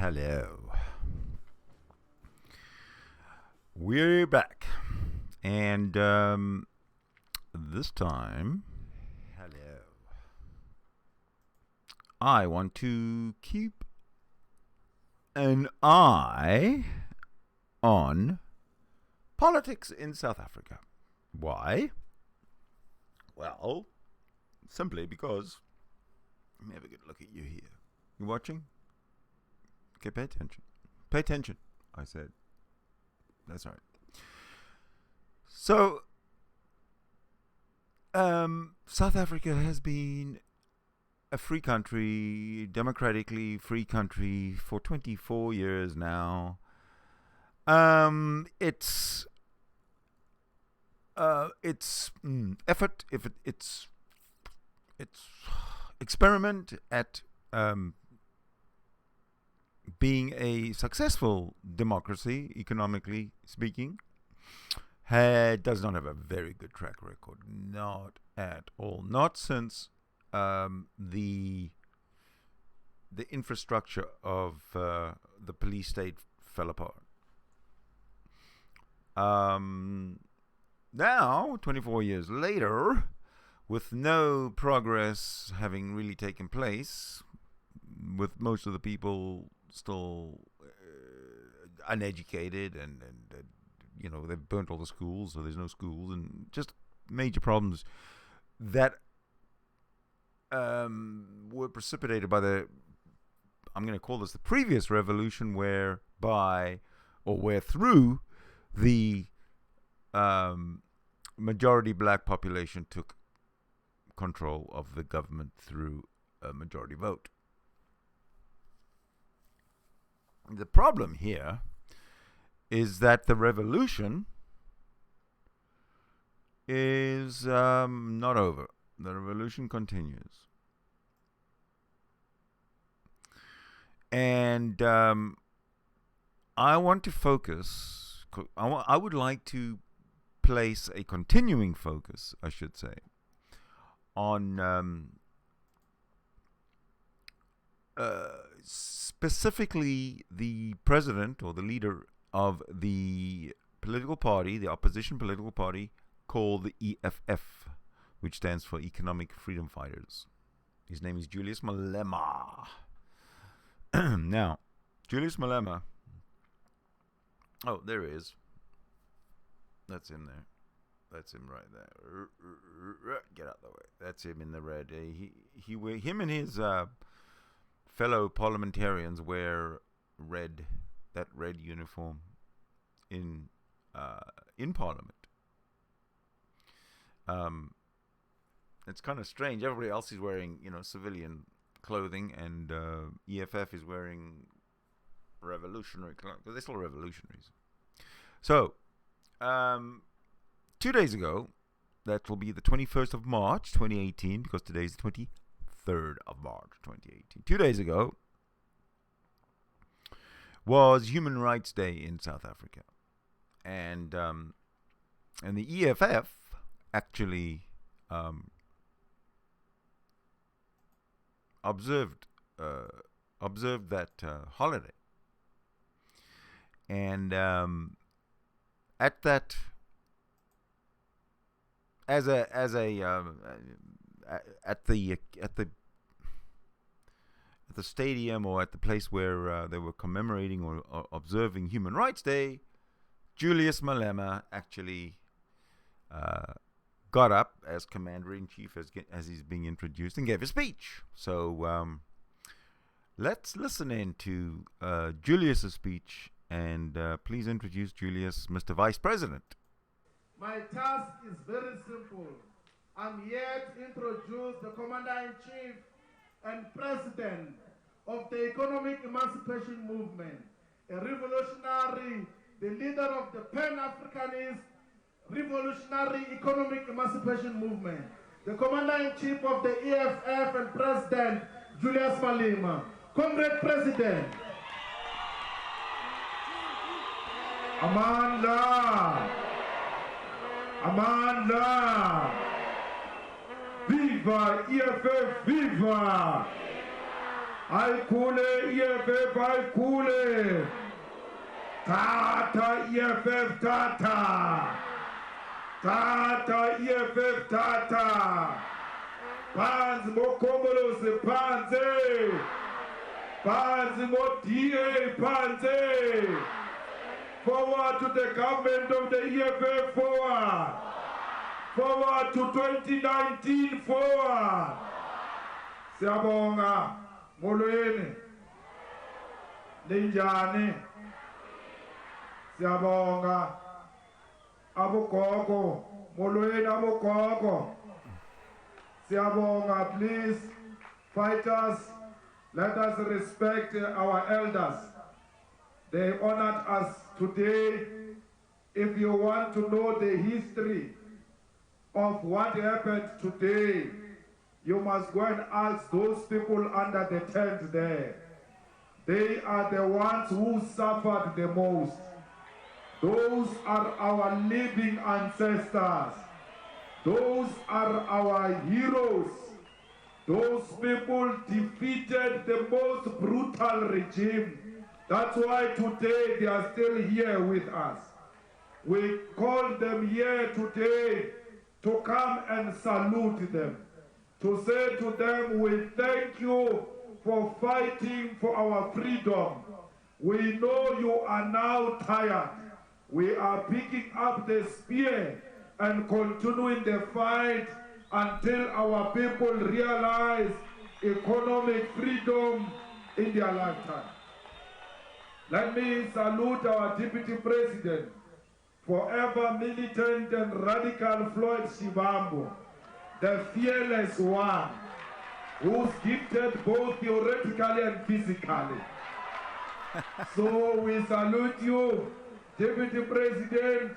Hello. We're back. And this time, hello. I want to keep an eye on politics in South Africa. Why? Well, simply because, let me have a good look at you here. You watching? Okay, pay attention. Pay attention, I said. That's right. So, South Africa has been a free country, democratically free country for 24 years now. Its effort, its experiment at being a successful democracy, economically speaking, does not have a very good track record. Not at all. Not since the infrastructure of the police state fell apart. Now, 24 years later, with no progress having really taken place, with most of the people still uneducated and you know, they've burnt all the schools, so there's no schools, and just major problems that were precipitated by I'm going to call this the previous revolution, where through the majority black population took control of the government through a majority vote. The problem here is that the revolution is not over. The revolution continues. And I want to focus, I would like to place a continuing focus, I should say, on specifically the president or the leader of the political party, the opposition political party called the EFF, which stands for Economic Freedom Fighters. His name is Julius Malema. Now, Julius Malema, oh, there he is. That's him there. That's him right there. Get out of the way. That's him in the red. Him and his fellow parliamentarians wear that red uniform in Parliament. It's kind of strange. Everybody else is wearing, civilian clothing, and EFF is wearing revolutionary clothing. They're still revolutionaries. So, 2 days ago, that will be the 21st of March, 2018, because today's the 23rd of March, 2018. 2 days ago was Human Rights Day in South Africa. And the EFF actually observed that holiday. And at that, at the stadium, or at the place where they were commemorating or observing Human Rights Day, Julius Malema actually got up as Commander-in-Chief, as he's being introduced, and gave a speech. So let's listen in to Julius's speech, and please introduce Julius, Mr. Vice President. My task is very simple. I'm here to introduce the Commander-in-Chief and President of the Economic Emancipation Movement, a revolutionary, the leader of the Pan-Africanist Revolutionary Economic Emancipation Movement, the Commander-in-Chief of the EFF and President Julius Malema. Comrade President. Amanda. Viva EFF, viva! Ayikule EFF ayikule. Tata EFF tata. Tata EFF tata. Phansi mokhongolose phansi. Phansi mo-DA phansi. Forward to the government of the EFF forward. Forward to 2019 forward. Siyabonga molweni. Ninjani. Siyabonga. Abogogo molweni abogogo. Siyabonga, please fighters, let us respect our elders. They honored us today. If you want to know the history of what happened today, you must go and ask those people under the tent there. They are the ones who suffered the most. Those are our living ancestors. Those are our heroes. Those people defeated the most brutal regime. That's why today they are still here with us. We call them here today to come and salute them, to say to them, we thank you for fighting for our freedom. We know you are now tired. We are picking up the spear and continuing the fight until our people realize economic freedom in their lifetime. Let me salute our Deputy President, forever militant and radical Floyd Shivambu, the fearless one, who's gifted both theoretically and physically. So we salute you, Deputy President.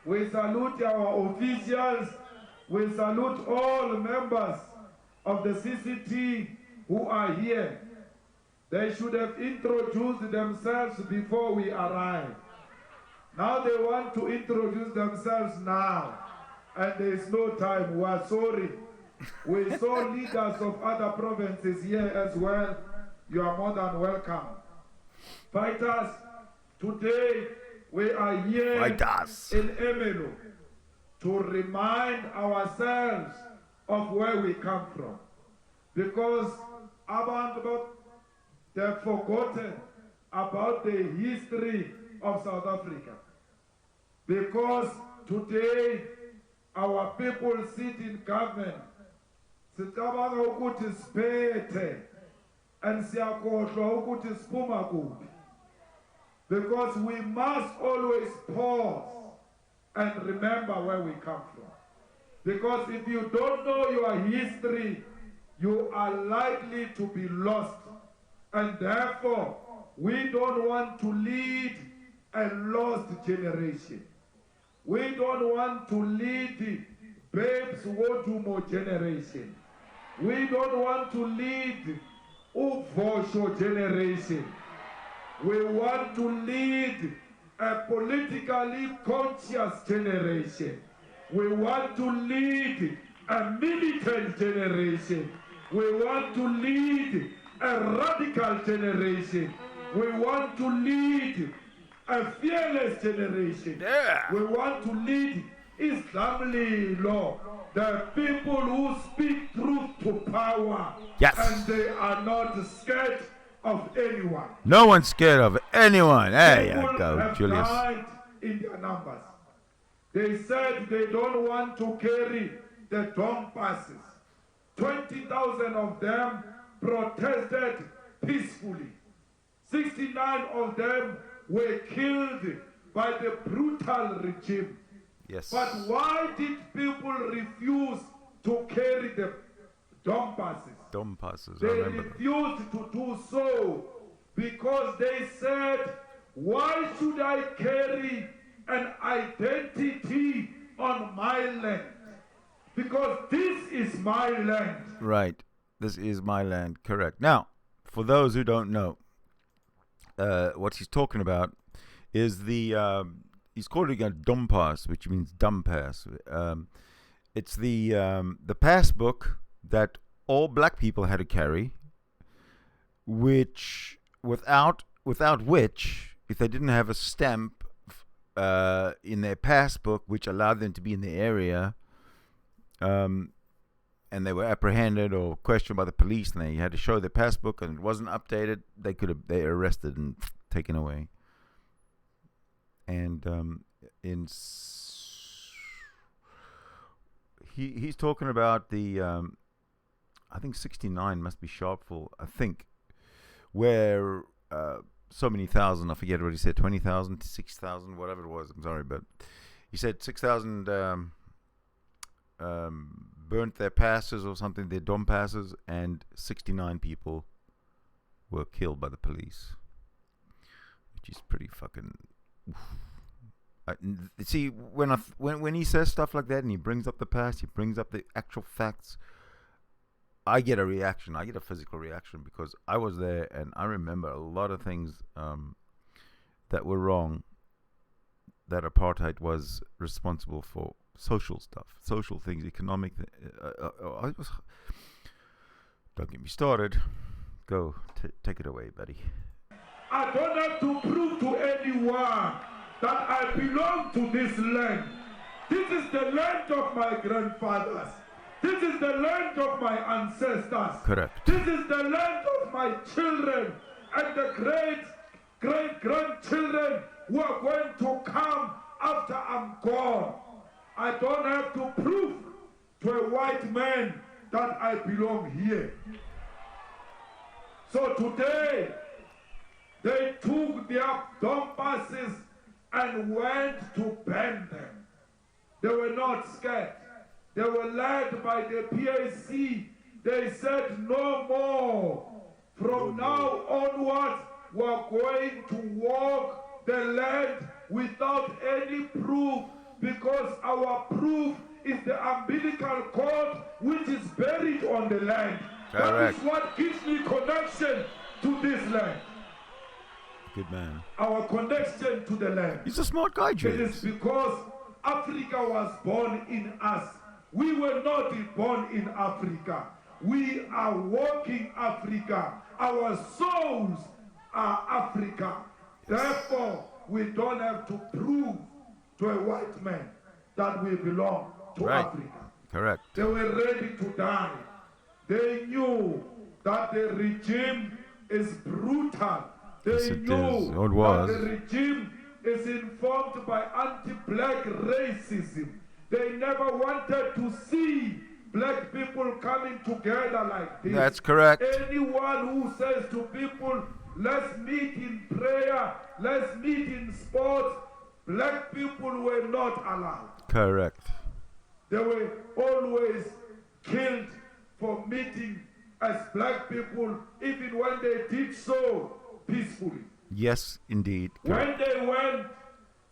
We salute our officials. We salute all members of the CCT who are here. They should have introduced themselves before we arrive. Now they want to introduce themselves now, and there is no time. We are sorry. We saw leaders of other provinces here as well. You are more than welcome. Fighters, today we are here in Emelo to remind ourselves of where we come from. Because they've forgotten about the history of South Africa. Because today our people sit in government. Sicabanga ukuthi siphethe and siyakhohlwa ukuthi siphuma kuphi. Because we must always pause and remember where we come from. Because if you don't know your history, you are likely to be lost. And therefore, we don't want to lead a lost generation. We don't want to lead Babes Wodumo generation. We don't want to lead Uvosho generation. We want to lead a politically conscious generation. We want to lead a militant generation. We want to lead a radical generation. We want to lead a fearless generation. Yeah. We want to lead Islamly law, the people who speak truth to power. Yes. And they are not scared of anyone. No one's scared of anyone. There you People go, have Julius. died in their numbers. They said they don't want to carry the dome passes. 20,000 of them protested peacefully. 69 of them were killed by the brutal regime. Yes. But why did people refuse to carry the dome passes? Dumb passes, I They remember them. refused to do so because they said, why should I carry an identity on my land? Because this is my land. Right. This is my land. Correct. Now, for those who don't know, what he's talking about is the he's calling it a dumb pass, which means dumb pass. It's the pass book that all black people had to carry without which, if they didn't have a stamp in their passbook which allowed them to be in the area, and they were apprehended or questioned by the police, and they had to show their passbook and it wasn't updated, they arrested and taken away. And he's talking about the I think 69 must be Sharpeville, I think, where so many thousand, I forget what he said, 20,000 to 6,000, whatever it was, I'm sorry, but he said 6,000 burnt their passes or something, their dom passes, and 69 people were killed by the police, which is pretty fucking... see, when he says stuff like that and he brings up the past, he brings up the actual facts, I get a reaction. I get a physical reaction because I was there and I remember a lot of things that were wrong, that apartheid was responsible for. Social stuff, social things, economic. Don't get me started. Go, take it away, buddy. I don't have to prove to anyone that I belong to this land. This is the land of my grandfathers. This is the land of my ancestors. Correct. This is the land of my children and the great-grandchildren who are going to come after I'm gone. I don't have to prove to a white man that I belong here. So today, they took their Donbasses and went to ban them. They were not scared. They were led by the PAC. They said no more. From now onwards, we're going to walk the land without any proof, because our proof is the umbilical cord which is buried on the land. Correct. That is what gives me connection to this land. Good man. Our connection to the land. He's a smart guy, James. It is because Africa was born in us. We were not born in Africa. We are walking Africa. Our souls are Africa. Therefore, we don't have to prove to a white man that we belong to Africa. Correct. They were ready to die. They knew that the regime is brutal. They knew that the regime is informed by anti-black racism. They never wanted to see black people coming together like this. That's correct. Anyone who says to people, let's meet in prayer, let's meet in sports, black people were not allowed. Correct. They were always killed for meeting as black people, even when they did so peacefully. Yes, indeed. When they went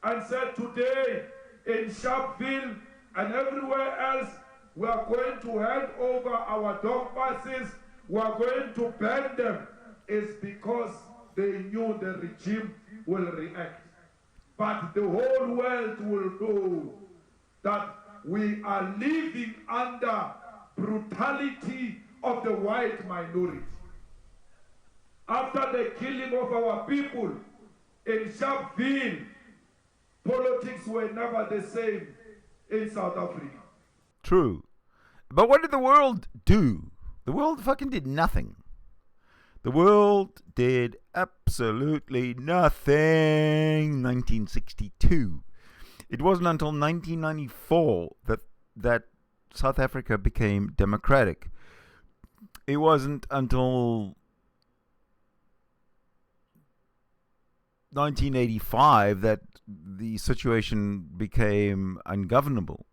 and said today in Sharpeville and everywhere else, we are going to hand over our dog passes, we are going to ban them, it's because they knew the regime will react. But the whole world will know that we are living under brutality of the white minority. After the killing of our people in Sharpeville, politics were never the same in South Africa. True. But what did the world do? The world fucking did nothing. The world did absolutely nothing. 1962. It wasn't until 1994 that South Africa became democratic. It wasn't until 1985 that the situation became ungovernable.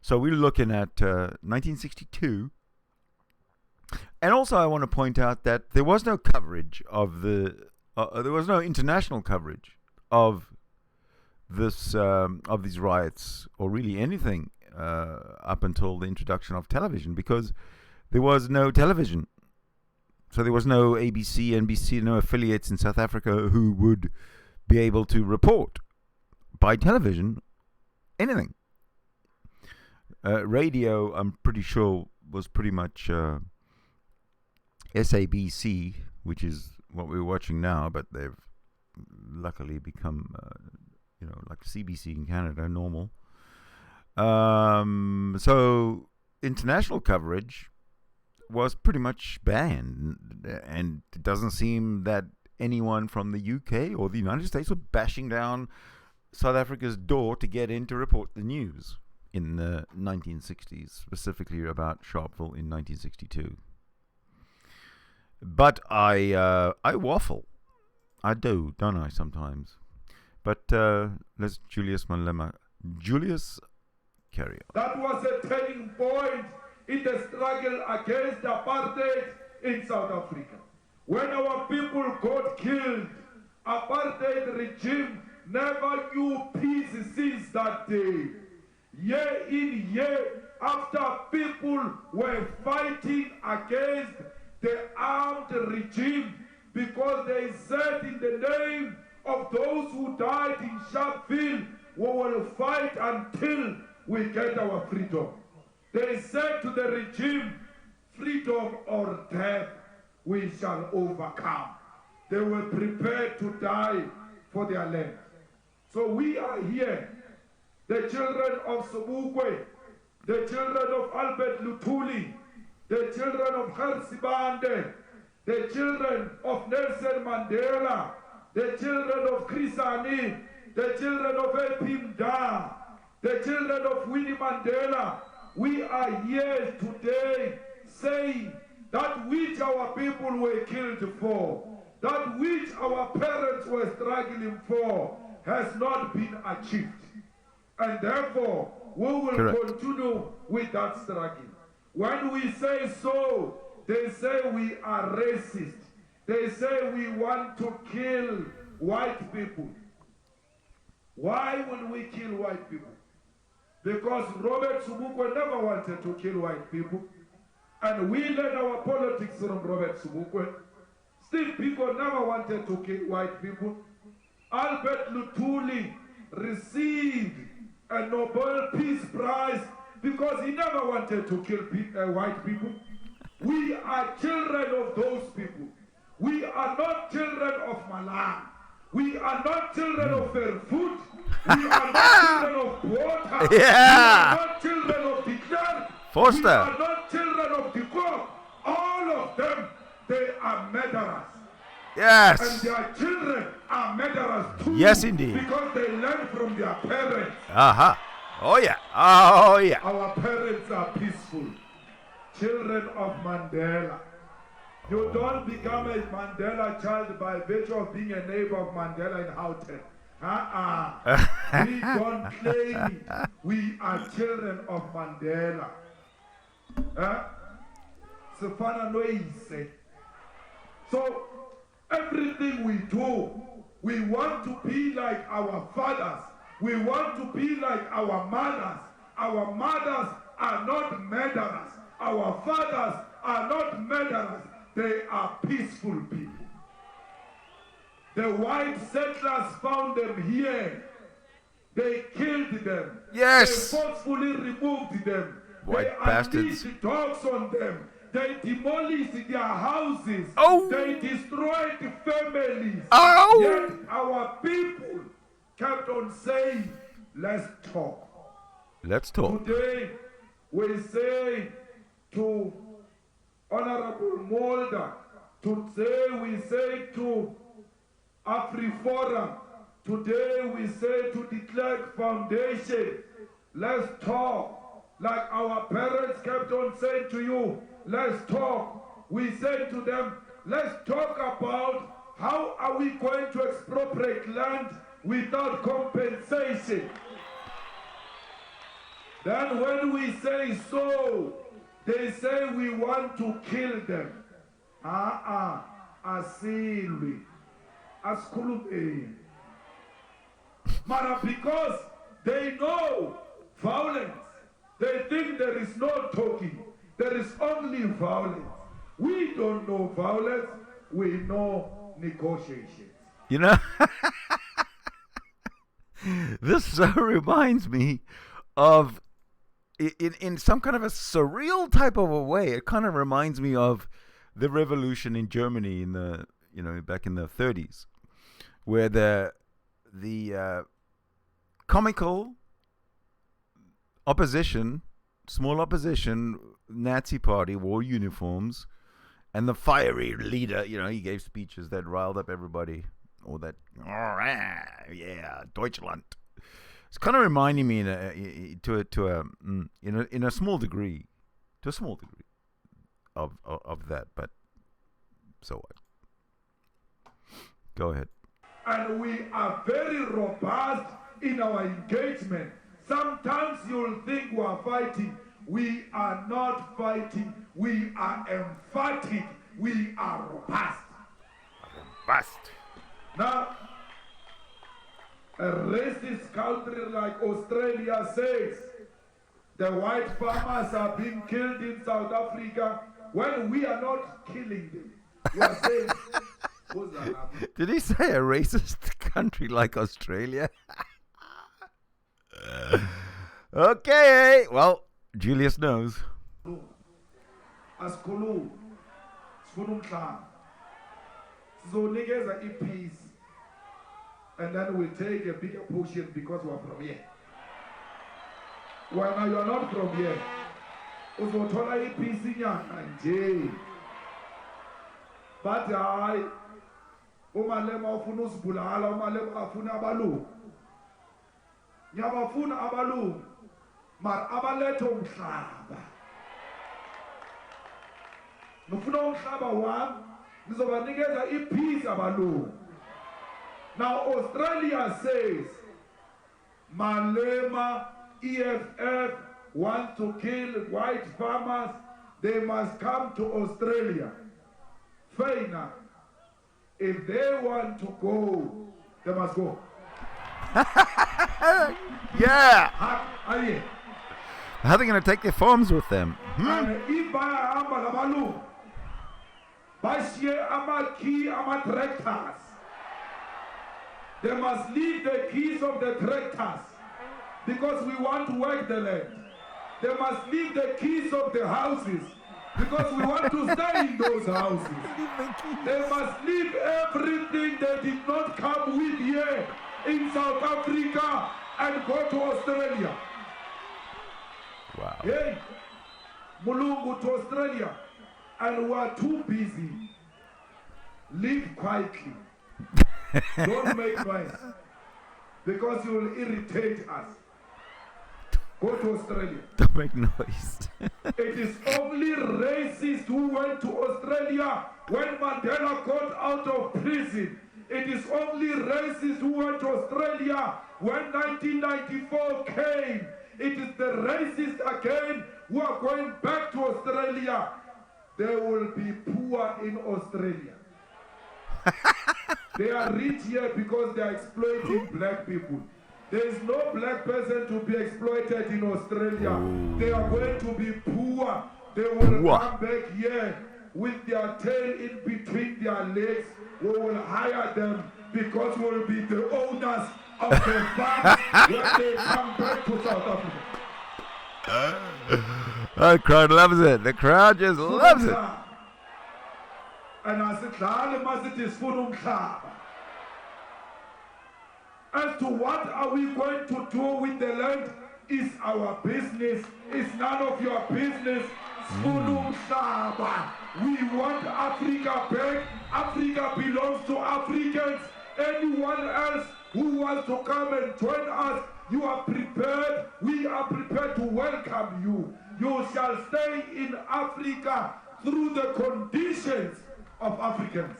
So we're looking at 1962. And also I want to point out that there was no coverage of there was no international coverage of this of these riots, or really anything up until the introduction of television, because there was no television. So there was no ABC, NBC, no affiliates in South Africa who would be able to report by television anything. Radio, I'm pretty sure, was pretty much SABC, which is what we're watching now, but they've luckily become, like CBC in Canada, normal. So international coverage was pretty much banned, and it doesn't seem that anyone from the UK or the United States were bashing down South Africa's door to get in to report the news in the 1960s, specifically about Sharpeville in 1962. But I waffle. I do, don't I, sometimes? But let's Julius Malema. Julius, carry on. That was a turning point in the struggle against apartheid in South Africa. When our people got killed, apartheid regime never knew peace since that day. Year in, year after, people were fighting against the armed regime because they said, in the name of those who died in Sharpeville, we will fight until we get our freedom. They said to the regime, freedom or death, we shall overcome. They were prepared to die for their land. So we are here, the children of Sobukwe, the children of Albert Luthuli, the children of Gersibande, the children of Nelson Mandela, the children of Chris Hani, the children of Epim Da, the children of Winnie Mandela. We are here today saying that which our people were killed for, that which our parents were struggling for, has not been achieved. And therefore, we will continue with that struggle. When we say so, they say we are racist. They say we want to kill white people. Why will we kill white people? Because Robert Sobukwe never wanted to kill white people. And we learned our politics from Robert Sobukwe. Steve Biko never wanted to kill white people. Albert Luthuli received a Nobel Peace Prize because he never wanted to kill white people. We are children of those people. We are not children of Malang. We are not children of their food. We are not children of water. Yeah. We are not children of the clerk. Foster. We are not children of the cook. All of them, they are murderers. Yes. And their children are murderers too. Yes, indeed. Because they learn from their parents. Uh-huh. Oh, yeah. Oh, yeah. Our parents are peaceful. Children of Mandela. You don't become a Mandela child by virtue of being a neighbor of Mandela in Houghton. We don't claim it. We are children of Mandela. So everything we do, we want to be like our fathers. We want to be like our mothers. Our mothers are not murderers. Our fathers are not murderers. They are peaceful people. The white settlers found them here. They killed them. Yes. They forcefully removed them. White they bastards. unleashed dogs on them. They demolished their houses. Oh. They destroyed families. Oh. Yet our people kept on saying, let's talk. Let's talk. Today, we say to Honorable Mulder, we say to AfriForum, today we say to the Clerk Foundation, let's talk. Like our parents kept on saying to you, let's talk. We say to them, let's talk about how are we going to expropriate land without compensation. Then when we say so, they say we want to kill them. Asilwi. Askulube. Mara, because they know violence. They think there is no talking. There is only violence. We don't know violence. We know negotiations. You know, this so reminds me of, in some kind of a surreal type of a way, it kind of reminds me of the revolution in Germany in the back in the 30s, where the comical opposition, small opposition, Nazi party wore uniforms, and the fiery leader, he gave speeches that riled up everybody, or that, yeah, Deutschland. It's kind of reminding me in a small degree, of that. But so what? Go ahead. And we are very robust in our engagement. Sometimes you'll think we are fighting. We are not fighting. We are emphatic. We are robust. Robust. Now, a racist country like Australia says the white farmers are being killed in South Africa when we are not killing them. We are saying, did he say a racist country like Australia? Okay, well, Julius knows. Asikhuluma sifuna umhlaba sizonikeza ipeace, and then we take a bigger portion because we are from here. When you are not from here, uzothola ipeace inyanga nje. But hayi umalema ufuna usibulala, umalema afuna abalungu. Ngiyabafuna abalungu, mara abalethe umhlaba. Nufuna umhlaba wami, nizobanikeza ipeace abalungu. Now Australia says Malema EFF want to kill white farmers, they must come to Australia. Fair enough. If they want to go, they must go. Yeah. How are they going to take their farms with them? If bayahamba labalungu bashiye ama-key ama-tractors, they must leave the keys of the tractors because we want to work the land. They must leave the keys of the houses because we want to stay in those houses. They must leave everything they did not come with here in South Africa and go to Australia. Wow. Hey, Mulungu to Australia, and we are too busy. Live quietly. Don't make noise because you will irritate us. Go to Australia. Don't make noise. It is only racists who went to Australia when Mandela got out of prison. It is only racists who went to Australia when 1994 came. It is the racists again who are going back to Australia. They will be poor in Australia. They are rich here because they are exploiting black people. There is no black person to be exploited in Australia. Ooh. They are going to be poor. They will come back here with their tail in between their legs. We will hire them because we will be the owners of the farm when they come back to South Africa. The crowd loves it. The crowd just loves it. And I said, as to what are we going to do with the land is our business. It's none of your business. We want Africa back. Africa belongs to Africans. Anyone else who wants to come and join us, you are prepared. We are prepared to welcome you. You shall stay in Africa through the conditions of Africans.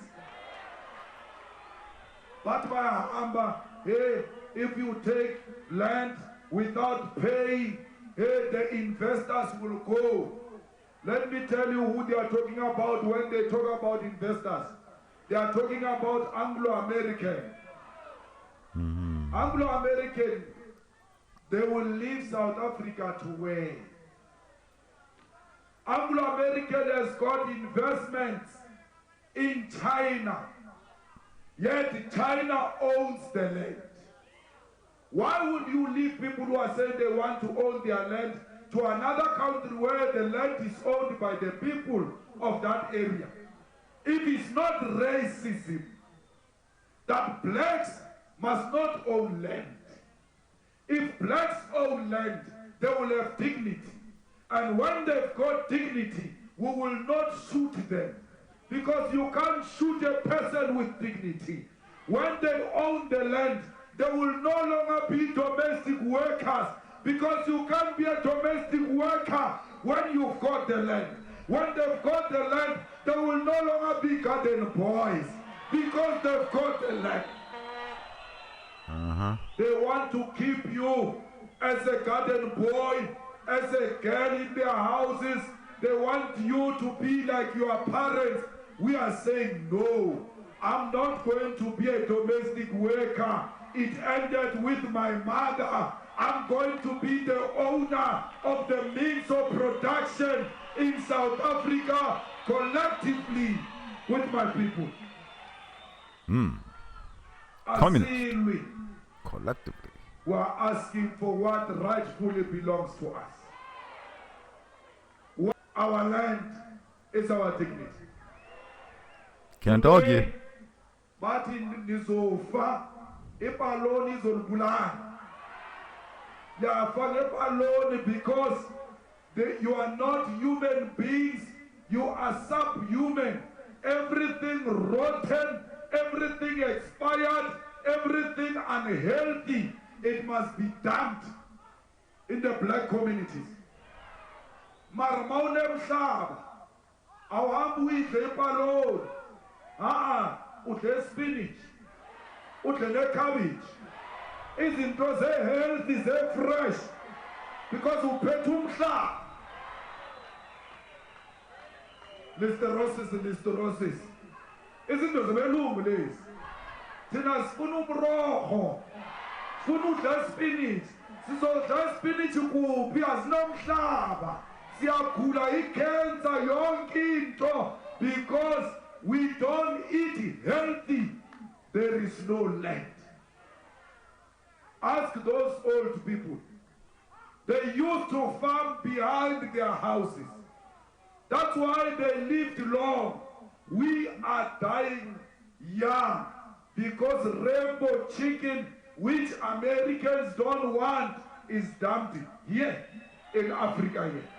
But by Amba, hey, if you take land without paying, hey, the investors will go. Let me tell you who they are talking about when they talk about investors. They are talking about Anglo-American. Mm-hmm. Anglo-American, they will leave South Africa to where? Anglo-American has got investments in China. Yet China owns the land. Why would you leave people who are saying they want to own their land to another country where the land is owned by the people of that area? If it's not racism, that blacks must not own land. If blacks own land, they will have dignity. And when they've got dignity, we will not shoot them. Because you can't shoot a person with dignity. When they own the land, they will no longer be domestic workers. Because you can't be a domestic worker when you've got the land. When they've got the land, they will no longer be garden boys. Because they've got the land. They want to keep you as a garden boy, as a girl in their houses. They want you to be like your parents. We are saying no. I'm not going to be a domestic worker. It ended with my mother. I'm going to be the owner of the means of production in South Africa collectively with my people. Collectively. We are asking for what rightfully belongs to us. Our land is our dignity. Can't argue. But in Nizofa, Epaloni is on Bulan. They are for Epaloni because you are not human beings, you are subhuman. Everything rotten, everything expired, everything unhealthy, it must be dumped in the black communities. Marmaune mhlaba awuhambi uyidle ipaloni udle spinach udle necabbage izinto ze-healthy ze-fresh because uphethe umhlaba. listerosis izinto zebelungu lezi. Thina sifuna umroho, sifuna udla spinach, sizodla spinach kuphi asinomhlaba. Siyagula icancer yonke into because we don't eat healthy. There is no land. Ask those old people. They used to farm behind their houses. That's why they lived long. We are dying young because rainbow chicken, which Americans don't want, is dumped here in Africa here.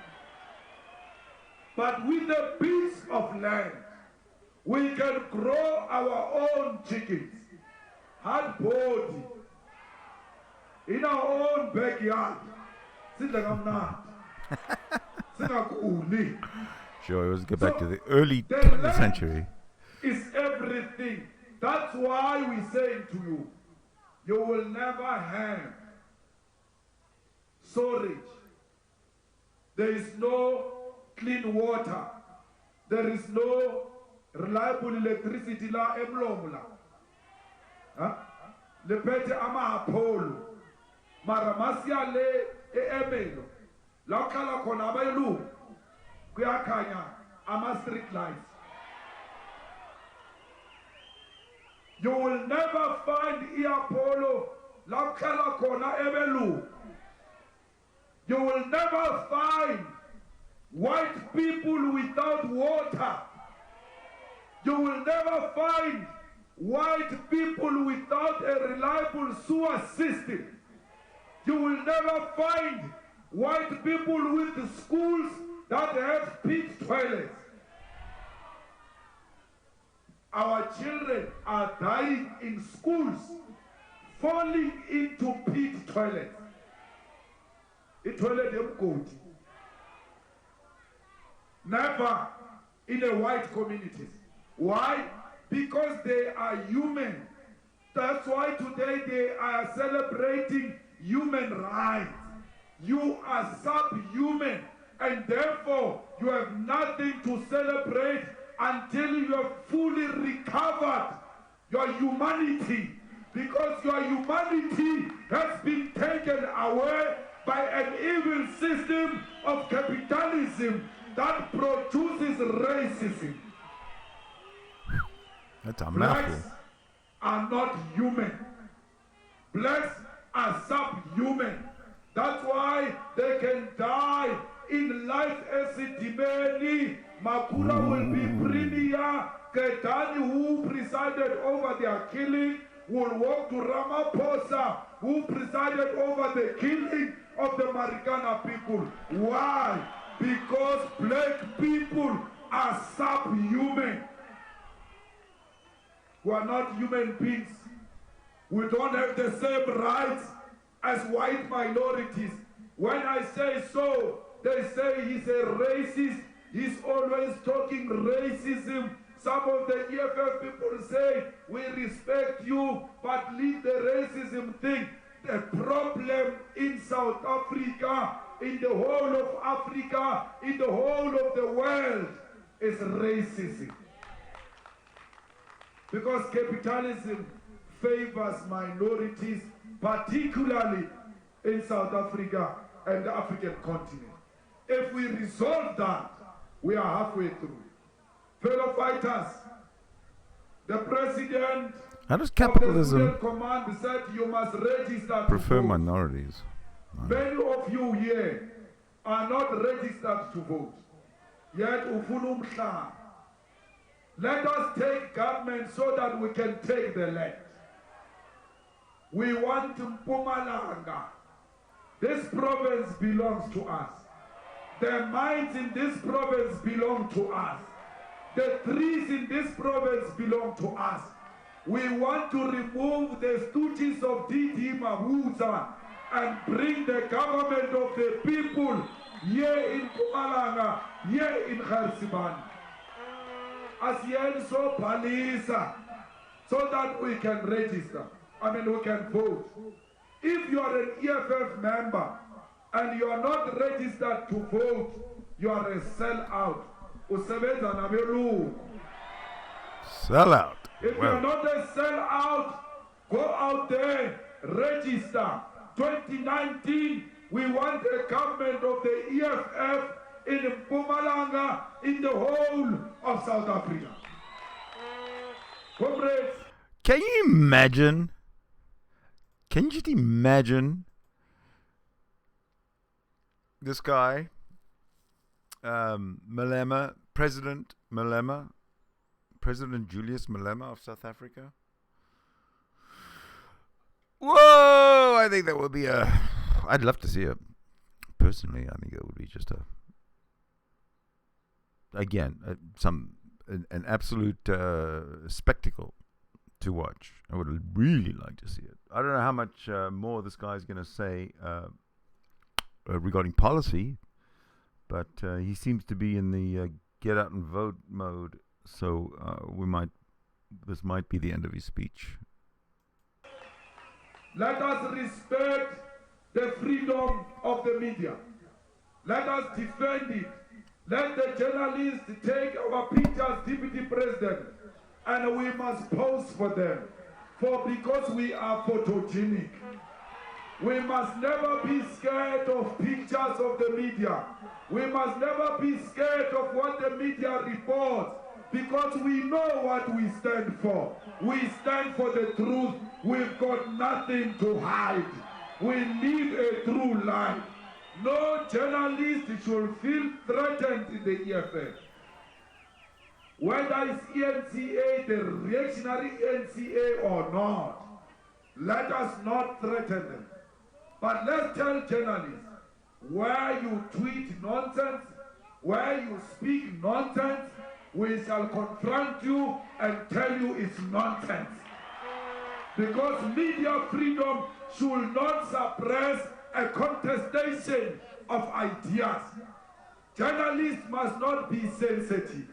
But with a piece of land, we can grow our own chickens, hard body, in our own backyard. Sure, let's get back to the early 20th century. It's everything. That's why we say to you, you will never have storage. There is no clean water. There is no reliable electricity la emlomla. Le pete ama apolo. Maramasia le emelo. La kala kona baylu. Kuyakanya ama street lights. You will never find Iapolo la kala kona emelu. You will never find white people without water. You will never find white people without a reliable sewer system. You will never find white people with schools that have pit toilets. Our children are dying in schools, falling into pit toilets. The toilet goat. Never in the white communities. Why? Because they are human. That's why today they are celebrating human rights. You are subhuman, and therefore you have nothing to celebrate until you have fully recovered your humanity, because your humanity has been taken away by an evil system of capitalism that produces racism. That's a mouthful. Blacks are not human. Blacks are subhuman. That's why they can die in life as a dimeni. Makula will be premier Ketani, who presided over their killing, will walk to Ramaphosa, who presided over the killing of the Marikana people. Why? Because black people are subhuman. We are not human beings. We don't have the same rights as white minorities. When I say so, they say he's a racist. He's always talking racism. Some of the EFF people say, we respect you, but leave the racism thing. The problem in South Africa, in the whole of Africa, in the whole of the world, is racism. Because capitalism favors minorities, particularly in South Africa and the African continent. If we resolve that, we are halfway through. Fellow fighters, the president How does of capitalism the command said you must register prefer to vote. minorities? Many of you here are not registered to vote. Yet ufuna umhlaba. Let us take government so that we can take the land. We want Mpumalanga. This province belongs to us. The mines in this province belong to us. The trees in this province belong to us. We want to remove the stooges of D.D. Mabuza and bring the government of the people here in Mpumalanga, here in Kharsiban. As so Palisa, so that we can register. We can vote. If you are an EFF member and you are not registered to vote, you are a sellout. Sellout. If you are not a sellout, go out there, register. 2019, we want a government of the EFF in Mpumalanga, in the whole of South Africa. Comrades, Can you imagine? Can you just imagine this guy, Malema, President Malema, President Julius Malema of South Africa? Whoa! I think that would be I'd love to see it. Personally, I think it would be just an absolute spectacle to watch. I would really like to see it. I don't know how much more this guy's going to say regarding policy, but he seems to be in the get out and vote mode. So this might be the end of his speech. Let us respect the freedom of the media. Let us defend it. Let the journalists take our pictures, Deputy President, and we must pose for them. Because we are photogenic. We must never be scared of pictures of the media. We must never be scared of what the media reports, because we know what we stand for. We stand for the truth. We've got nothing to hide. We live a true life. No journalist should feel threatened in the EFF. Whether it's ENCA, the reactionary ENCA or not, let us not threaten them. But let's tell journalists, where you tweet nonsense, where you speak nonsense, we shall confront you and tell you it's nonsense. Because media freedom should not suppress a contestation of ideas. Journalists must not be sensitive.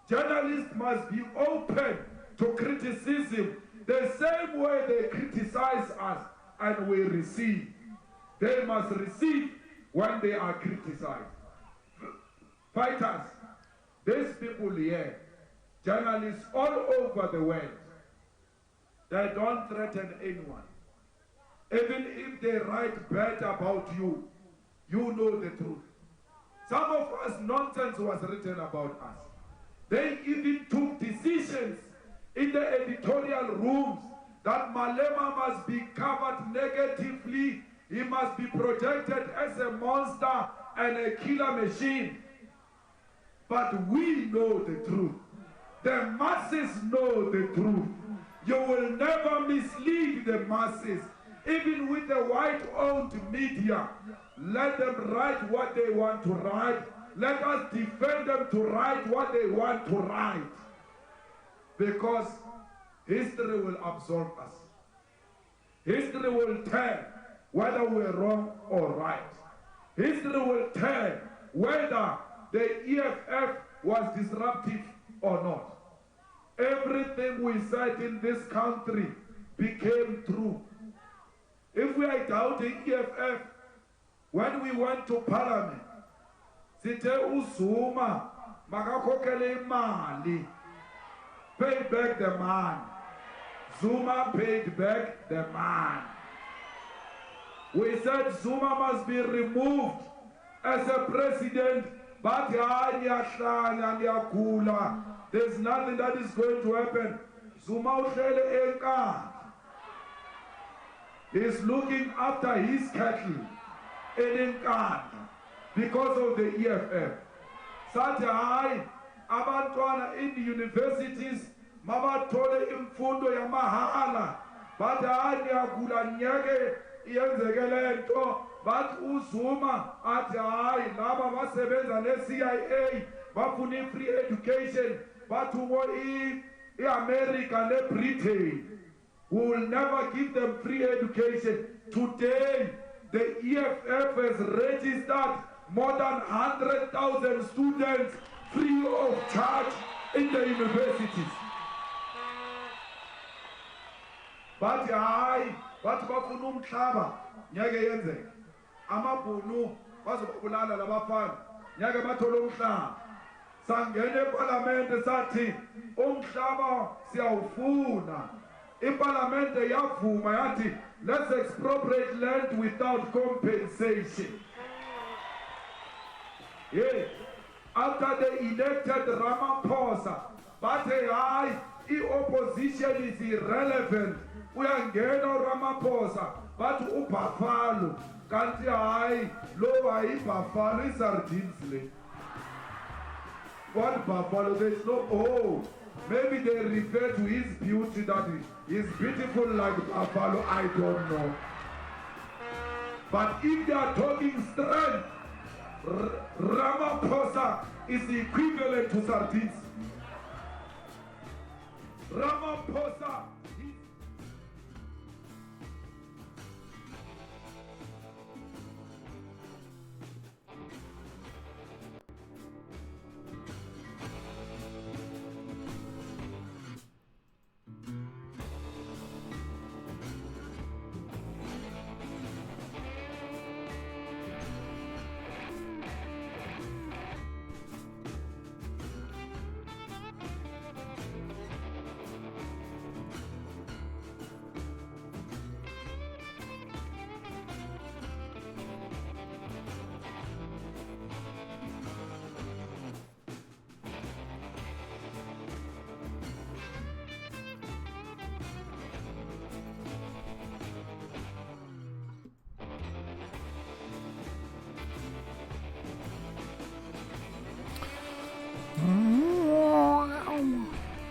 Journalists must be open to criticism the same way they criticize us and we receive. They must receive when they are criticized. Fighters, these people here, journalists all over the world, they don't threaten anyone. Even if they write bad about you, you know the truth. Some of us, nonsense was written about us. They even took decisions in the editorial rooms that Malema must be covered negatively. He must be projected as a monster and a killer machine. But we know the truth. The masses know the truth. You will never mislead the masses. Even with the white-owned media, let them write what they want to write. Let us defend them to write what they want to write. Because history will absolve us. History will tell whether we're wrong or right. History will tell whether the EFF was disruptive or not. Everything we said in this country became true. If we are doubting EFF, when we went to Parliament, sithe uZuma makakhokhele imali, pay back the man. Zuma paid back the man. We said Zuma must be removed as a president, but there's nothing that is going to happen. Zuma uhlele enkandla. He's looking after his cattle in Enkandla because of the EFF. Sathi hayi abantwana in the universities mabathole imfundo yamahala, bathi hayi ngiyagula ngeke iyenzeke lento, bathi uZuma athi hayi laba basebenza ne-CIA bafuna i-free education, bathi umo i-America ne-Britain will never give them free education. Today the EFF has registered more than 100,000 students free of charge in the universities. But hayi bathi bafuna umhlaba ngeke yenzeke, amabhunu bazobabulala labafana ngeke bathole umhlaba. Sangene eParliament sathi umhlaba siyawufuna. IParliament yavuma yathi let's expropriate land without compensation. Yeah. After they elected Ramaphosa, bathe hayi i-opposition is irrelevant, uyangena Ramaphosa bathi uBuffalo, kanti hayi lo hayi sardines le. What Buffalo? There is no, oh, maybe they refer to his beauty, that he's beautiful like Buffalo, I don't know. But if they are talking strength, Ramaphosa is the equivalent to sardines. Ramaphosa.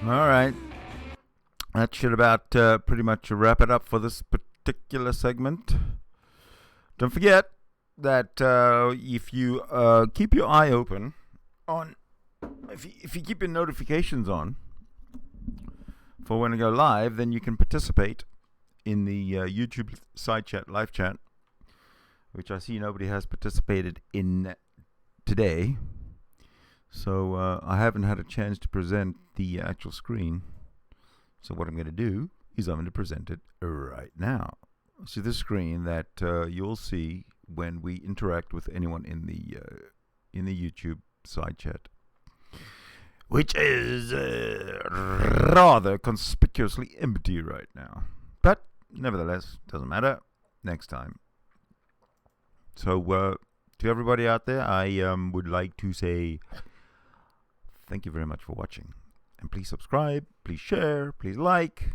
All right. That should about pretty much wrap it up for this particular segment. Don't forget that if you keep your eye open on, if you keep your notifications on for when I go live, then you can participate in the YouTube side chat, live chat, which I see nobody has participated in today. So I haven't had a chance to present the actual screen. So what I'm going to do is I'm going to present it right now. See the screen that you'll see when we interact with anyone in the YouTube side chat, which is rather conspicuously empty right now. But nevertheless, doesn't matter. Next time. So to everybody out there, I would like to say thank you very much for watching. And please subscribe, please share, please like.